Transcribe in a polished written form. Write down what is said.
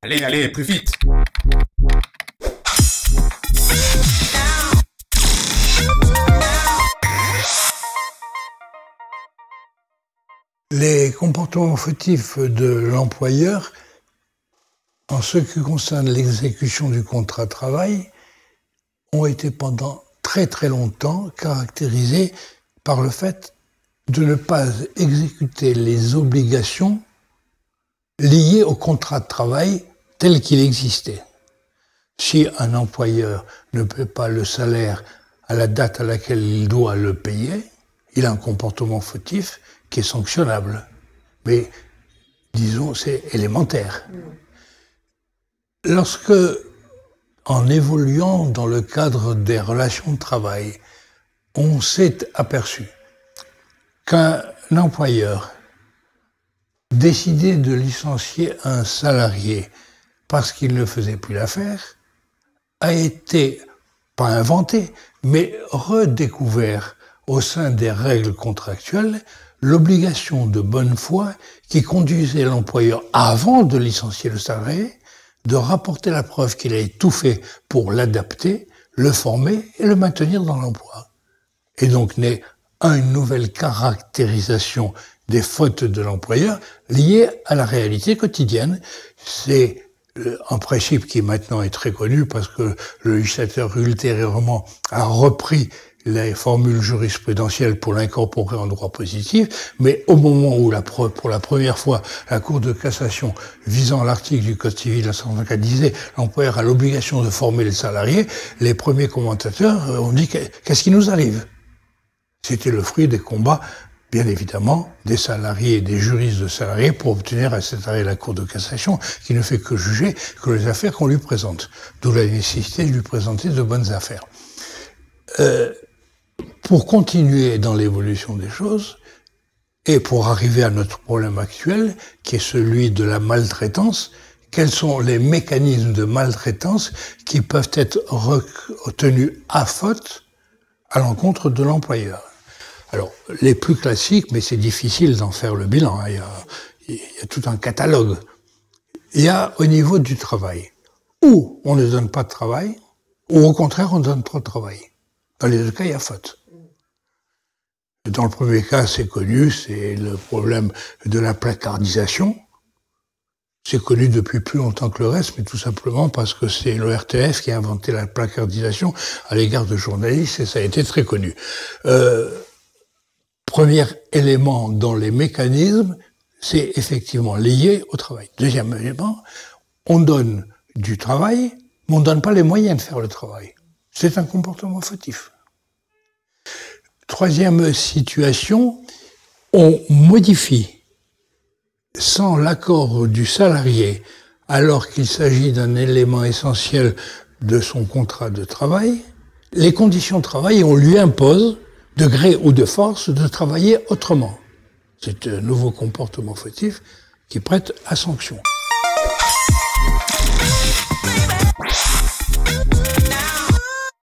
Allez, allez, plus vite! Les comportements fautifs de l'employeur, en ce qui concerne l'exécution du contrat de travail, ont été pendant très très longtemps caractérisés par le fait de ne pas exécuter les obligations liées au contrat de travail tel qu'il existait. Si un employeur ne paie pas le salaire à la date à laquelle il doit le payer, il a un comportement fautif qui est sanctionnable. Mais, disons, c'est élémentaire. Lorsque, en évoluant dans le cadre des relations de travail, on s'est aperçu qu'un employeur décidait de licencier un salarié parce qu'il ne faisait plus l'affaire, a été, pas inventé, mais redécouvert au sein des règles contractuelles l'obligation de bonne foi qui conduisait l'employeur, avant de licencier le salarié, de rapporter la preuve qu'il avait tout fait pour l'adapter, le former et le maintenir dans l'emploi. Et donc naît une nouvelle caractérisation des fautes de l'employeur liées à la réalité quotidienne. C'est un principe qui maintenant est très connu parce que le législateur ultérieurement a repris les formules jurisprudentielles pour l'incorporer en droit positif, mais au moment où pour la première fois, la Cour de cassation, visant l'article du Code civil 154, disait l'employeur a l'obligation de former les salariés, les premiers commentateurs ont dit qu'est-ce qui nous arrive? C'était le fruit des combats, bien évidemment, des salariés et des juristes de salariés pour obtenir à cet arrêt de la Cour de cassation qui ne fait que juger que les affaires qu'on lui présente. D'où la nécessité de lui présenter de bonnes affaires. Pour continuer dans l'évolution des choses, et pour arriver à notre problème actuel, qui est celui de la maltraitance, quels sont les mécanismes de maltraitance qui peuvent être retenus à faute à l'encontre de l'employeur? Alors, les plus classiques, mais c'est difficile d'en faire le bilan, hein, il y a tout un catalogue. Il y a au niveau du travail, ou on ne donne pas de travail, ou au contraire on donne trop de travail. Dans les deux cas, il y a faute. Dans le premier cas, c'est connu, c'est le problème de la placardisation. C'est connu depuis plus longtemps que le reste, mais tout simplement parce que c'est l'ORTF qui a inventé la placardisation à l'égard de journalistes, et ça a été très connu. Premier élément dans les mécanismes, c'est effectivement lié au travail. Deuxième élément, on donne du travail, mais on ne donne pas les moyens de faire le travail. C'est un comportement fautif. Troisième situation, on modifie, sans l'accord du salarié, alors qu'il s'agit d'un élément essentiel de son contrat de travail, les conditions de travail et on lui impose, de gré ou de force, de travailler autrement. C'est un nouveau comportement fautif qui prête à sanction.